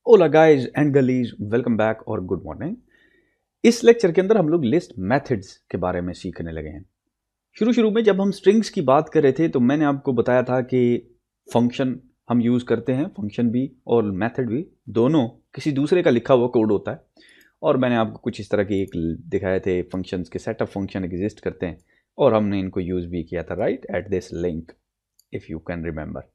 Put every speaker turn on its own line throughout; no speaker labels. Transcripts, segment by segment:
Ola guys and girlies, welcome back और good morning. इस lecture के अंदर हम लोग लिस्ट मेथड्स के बारे में सीखने लगे हैं। शुरू में जब हम स्ट्रिंग्स की बात कर रहे थे तो मैंने आपको बताया था कि फंक्शन हम यूज़ करते हैं, फंक्शन भी और मेथड भी दोनों किसी दूसरे का लिखा हुआ कोड होता है। और मैंने आपको कुछ इस तरह की एक दिखाए थे, फंक्शंस के सेट ऑफ फंक्शन एग्जिस्ट करते हैं और हमने इनको यूज़ भी किया था, right, at this link, if you can remember.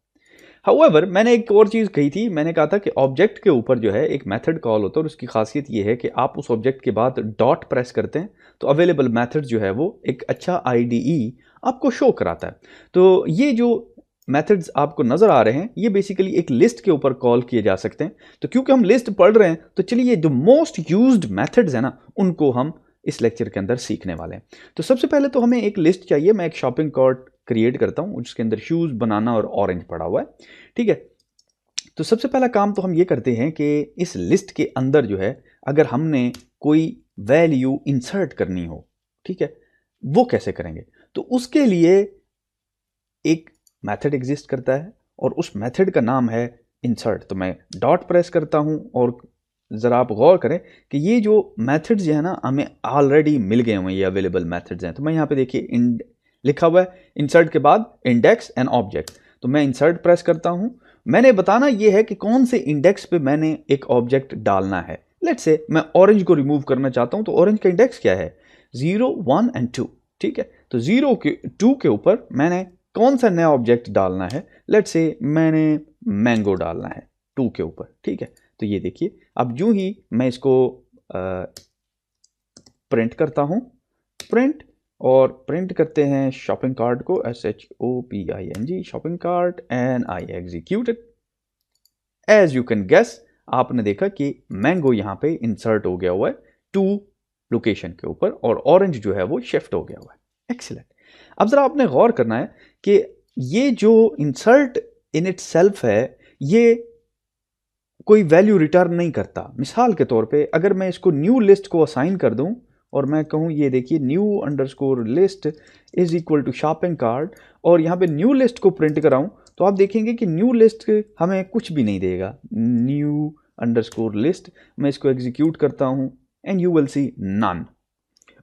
However, मैंने एक और चीज़ कही थी, मैंने कहा था कि ऑब्जेक्ट के ऊपर जो है एक मेथड कॉल होता है और उसकी खासियत ये है कि आप उस ऑब्जेक्ट के बाद डॉट प्रेस करते हैं तो अवेलेबल मेथड जो है वो एक अच्छा आईडीई आपको शो कराता है। तो ये जो मेथड्स आपको नज़र आ रहे हैं ये बेसिकली एक लिस्ट के ऊपर कॉल किए जा सकते हैं। तो क्योंकि हम लिस्ट पढ़ रहे हैं तो चलिए जो मोस्ट यूज्ड मेथड्स हैं ना उनको हम इस लेक्चर के अंदर सीखने वाले हैं। तो सबसे पहले तो हमें एक लिस्ट चाहिए। मैं एक शॉपिंग कार्ट क्रिएट करता हूँ जिसके अंदर शूज़, बनाना और ऑरेंज पड़ा हुआ है, ठीक है। तो सबसे पहला काम तो हम ये करते हैं कि इस लिस्ट के अंदर जो है अगर हमने कोई वैल्यू इंसर्ट करनी हो, ठीक है, वो कैसे करेंगे। तो उसके लिए एक मेथड एग्जिस्ट करता है और उस मेथड का नाम है इंसर्ट। तो मैं डॉट प्रेस करता हूँ और ज़रा आप गौर करें कि ये जो मेथड्स जो है ना हमें ऑलरेडी मिल गए हुए, ये अवेलेबल मेथड्स हैं। तो मैं यहाँ पे देखिए लिखा हुआ है इंसर्ट के बाद इंडेक्स एंड ऑब्जेक्ट। तो मैं इंसर्ट प्रेस करता हूँ। मैंने बताना ये है कि कौन से इंडेक्स पे मैंने एक ऑब्जेक्ट डालना है। लेट्स से मैं ऑरेंज को रिमूव करना चाहता हूँ तो ऑरेंज का इंडेक्स क्या है, 0, 1 एंड 2, ठीक है। तो 0 के 2 के ऊपर मैंने कौन सा नया ऑब्जेक्ट डालना है। लेट्स से मैंने मैंगो डालना है 2 के ऊपर, ठीक है। तो ये देखिए अब यूं ही मैं इसको प्रिंट करता हूं, प्रिंट, और प्रिंट करते हैं शॉपिंग कार्ट को, SHOPING shopping cart, and I execute it. As you can guess, आपने देखा कि मैंगो यहां पे इंसर्ट हो गया हुआ है 2 लोकेशन के ऊपर और ऑरेंज जो है वो शिफ्ट हो गया हुआ है। एक्सीलेंट। अब जरा आपने गौर करना है कि ये जो इंसर्ट इन इट सेल्फ है ये कोई वैल्यू रिटर्न नहीं करता। मिसाल के तौर पे अगर मैं इसको न्यू लिस्ट को असाइन कर दूं और मैं कहूं ये देखिए new underscore list is equal to shopping cart और यहाँ पे न्यू लिस्ट को प्रिंट कराऊं तो आप देखेंगे कि न्यू लिस्ट हमें कुछ भी नहीं देगा। न्यू अंडरस्कोर लिस्ट, मैं इसको एग्जीक्यूट करता हूं and you will see none.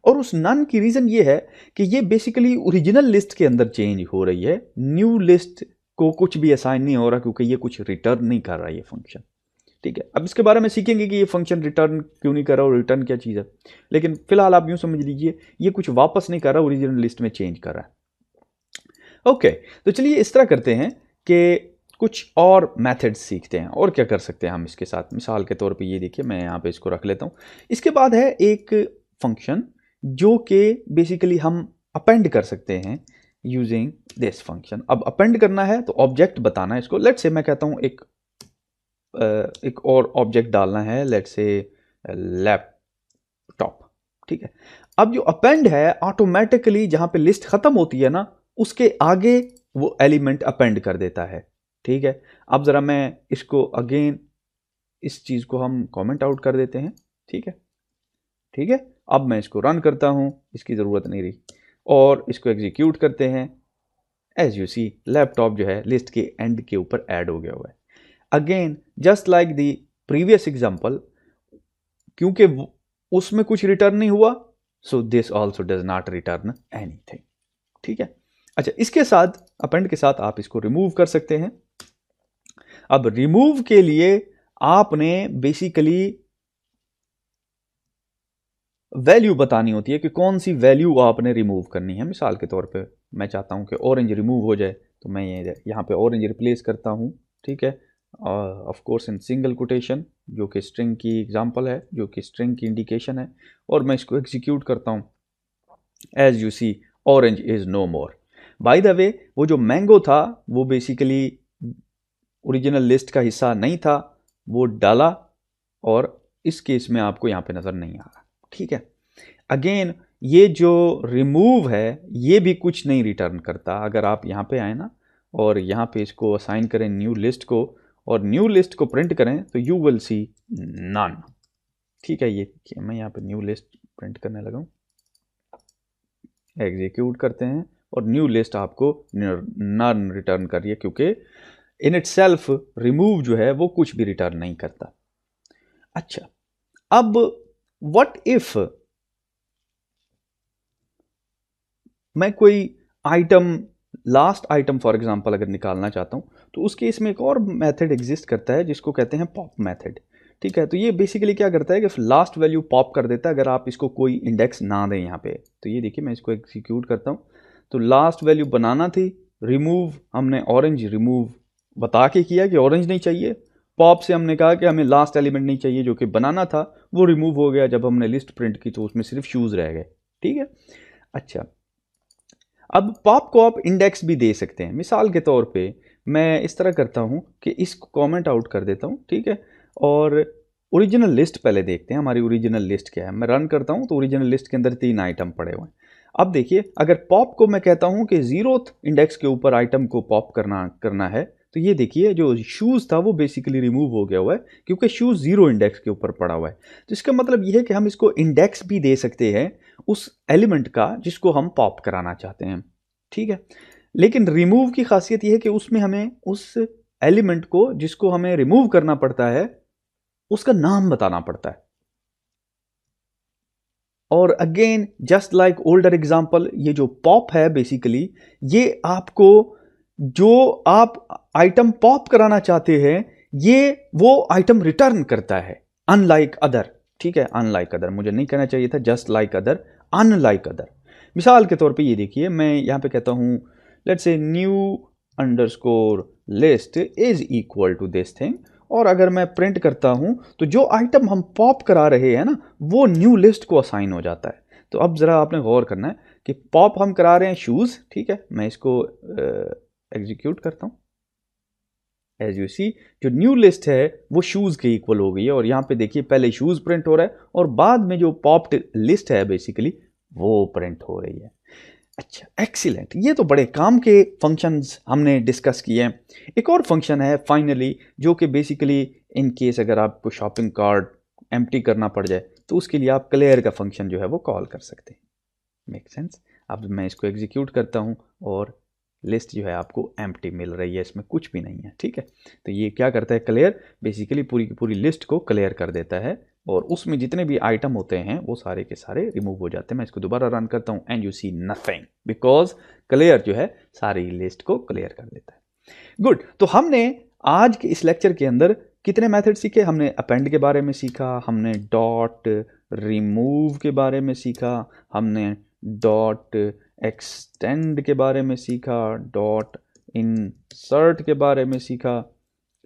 और उस नन की रीज़न ये है कि ये बेसिकली ओरिजिनल लिस्ट के अंदर चेंज हो रही है, न्यू लिस्ट को कुछ भी असाइन नहीं हो रहा क्योंकि ये कुछ रिटर्न नहीं कर रहा ये फंक्शन, ठीक है। अब इसके बारे में सीखेंगे कि ये फंक्शन रिटर्न क्यों नहीं कर रहा और रिटर्न क्या चीज़ है, लेकिन फिलहाल आप यूं समझ लीजिए ये कुछ वापस नहीं कर रहा, ओरिजिनल लिस्ट में चेंज कर रहा है। ओके, तो चलिए इस तरह करते हैं कि कुछ और मेथड्स सीखते हैं और क्या कर सकते हैं हम इसके साथ। मिसाल के तौर पे ये देखिए मैं यहाँ पे इसको रख लेता हूँ। इसके बाद है एक फंक्शन जो कि बेसिकली हम अपेंड कर सकते हैं यूजिंग दिस फंक्शन। अब अपेंड करना है तो ऑब्जेक्ट बताना है इसको। लेट्स से मैं कहता हूँ एक और ऑब्जेक्ट डालना है, लेट्स से लैपटॉप, ठीक है। अब जो अपेंड है ऑटोमेटिकली जहां पे लिस्ट खत्म होती है ना उसके आगे वो एलिमेंट अपेंड कर देता है, ठीक है। अब जरा मैं इसको अगेन इस चीज को हम कमेंट आउट कर देते हैं, ठीक है, ठीक है। अब मैं इसको रन करता हूं, इसकी जरूरत नहीं रही, और इसको एग्जीक्यूट करते हैं। एज यू सी लैपटॉप जो है लिस्ट के एंड के ऊपर ऐड हो गया हुआ है। Again just like the previous example, क्योंकि उसमें कुछ रिटर्न नहीं हुआ so this also does not return anything, ठीक है। अच्छा, इसके साथ अपेंड के साथ आप इसको रिमूव कर सकते हैं। अब रिमूव के लिए आपने बेसिकली वैल्यू बतानी होती है कि कौन सी वैल्यू आपने रिमूव करनी है। मिसाल के तौर पे मैं चाहता हूं कि ऑरेंज रिमूव हो जाए तो मैं ये यहाँ पे ऑरेंज रिप्लेस करता हूं, ठीक है, of course in single quotation, जो कि स्ट्रिंग की एग्जांपल है, जो कि स्ट्रिंग की इंडिकेशन है, और मैं इसको एग्जीक्यूट करता हूं। As you see orange is no more. By the way वो जो मैंगो था वो बेसिकली ओरिजिनल लिस्ट का हिस्सा नहीं था, वो डाला और इस केस में आपको यहाँ पे नज़र नहीं आ रहा, ठीक है। अगेन ये जो रिमूव है ये भी कुछ नहीं रिटर्न करता। अगर आप यहाँ पे आए ना और यहाँ पे इसको असाइन करें न्यू लिस्ट को और न्यू लिस्ट को प्रिंट करें तो यू विल सी नन, ठीक है। ये मैं यहाँ पे न्यू लिस्ट प्रिंट करने लगा हूँ, एग्जीक्यूट करते हैं और न्यू लिस्ट आपको नन रिटर्न कर रही है क्योंकि इन इट सेल्फ रिमूव जो है वो कुछ भी रिटर्न नहीं करता। अच्छा, अब व्हाट इफ मैं कोई item, last item for example अगर निकालना चाहता हूँ, तो उस केस में एक और मेथड एग्जिस्ट करता है जिसको कहते हैं पॉप मेथड। ठीक है, तो ये बेसिकली क्या करता है कि लास्ट वैल्यू पॉप कर देता है अगर आप इसको कोई इंडेक्स ना दें यहाँ पे। तो ये देखिए मैं इसको एग्जीक्यूट करता हूँ, तो लास्ट वैल्यू बनाना थी, रिमूव हमने ऑरेंज रिमूव बता के किया कि ऑरेंज नहीं चाहिए, पॉप से हमने कहा कि हमें लास्ट एलिमेंट नहीं चाहिए जो कि बनाना था, वो रिमूव हो गया। जब हमने लिस्ट प्रिंट की तो उसमें सिर्फ शूज़ रह गए। ठीक है, अच्छा, अब पॉप को आप इंडेक्स भी दे सकते हैं। मिसाल के तौर पे मैं इस तरह करता हूँ कि इसको कमेंट आउट कर देता हूँ, ठीक है, और ओरिजिनल लिस्ट पहले देखते हैं हमारी ओरिजिनल लिस्ट क्या है। मैं रन करता हूँ तो ओरिजिनल लिस्ट के अंदर 3 आइटम पड़े हुए हैं। अब देखिए अगर पॉप को मैं कहता हूँ कि 0th इंडेक्स के ऊपर आइटम को पॉप करना है, तो ये देखिए जो शूज़ था वो बेसिकली रिमूव हो गया हुआ है क्योंकि शूज़ 0 इंडेक्स के ऊपर पड़ा हुआ है। तो इसका मतलब ये है कि हम इसको इंडेक्स भी दे सकते हैं उस एलिमेंट का जिसको हम पॉप कराना चाहते हैं। ठीक है, लेकिन रिमूव की खासियत ये है कि उसमें हमें उस एलिमेंट को जिसको हमें रिमूव करना पड़ता है उसका नाम बताना पड़ता है। और again just like older example, ये जो पॉप है बेसिकली ये आपको जो आप आइटम पॉप कराना चाहते हैं ये वो आइटम रिटर्न करता है, अनलाइक अदर। ठीक है, अनलाइक अदर मुझे नहीं कहना चाहिए था, just like other, unlike other. मिसाल के तौर पे ये देखिए मैं यहां पे कहता हूं let's say new underscore list is equal to this thing, और अगर मैं प्रिंट करता हूं तो जो आइटम हम पॉप करा रहे हैं ना वो न्यू लिस्ट को असाइन हो जाता है। तो अब ज़रा आपने गौर करना है कि पॉप हम करा रहे हैं शूज़। ठीक है, मैं इसको एग्जीक्यूट करता हूँ। एज यू सी जो न्यू लिस्ट है वो शूज़ के इक्वल हो गई है, और यहाँ पे देखिए पहले शूज़ प्रिंट हो रहा है और बाद में जो पॉप्ड लिस्ट है बेसिकली वो प्रिंट हो रही है। अच्छा, एक्सीलेंट, ये तो बड़े काम के फंक्शंस हमने डिस्कस किए हैं। एक और फंक्शन है फाइनली जो कि बेसिकली इन केस अगर आपको शॉपिंग कार्ट एम्प्टी करना पड़ जाए तो उसके लिए आप क्लियर का फंक्शन जो है वो कॉल कर सकते हैं। Make sense? अब मैं इसको एग्जीक्यूट करता हूँ और लिस्ट जो है आपको एम्प्टी मिल रही है, इसमें कुछ भी नहीं है। ठीक है, तो ये क्या करता है, क्लियर बेसिकली पूरी की पूरी लिस्ट को क्लियर कर देता है और उसमें जितने भी आइटम होते हैं वो सारे के सारे रिमूव हो जाते हैं। मैं इसको दोबारा रन करता हूँ and you see nothing because clear जो है सारी लिस्ट को क्लियर कर देता है। गुड, तो हमने आज के इस लेक्चर के अंदर कितने मेथड सीखे? हमने अपेंड के बारे में सीखा, हमने डॉट रिमूव के बारे में सीखा, हमने डॉट एक्सटेंड के बारे में सीखा, डॉट इंसर्ट के बारे में सीखा।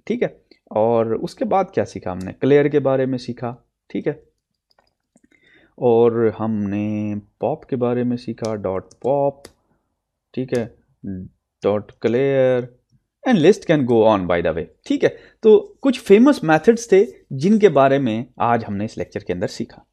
ठीक है, और उसके बाद क्या सीखा हमने? क्लियर के बारे में सीखा। ठीक है, और हमने पॉप के बारे में सीखा, डॉट पॉप। ठीक है, dot clear and list can go on by the वे। ठीक है, तो कुछ फेमस मेथड्स थे जिनके बारे में आज हमने इस लेक्चर के अंदर सीखा।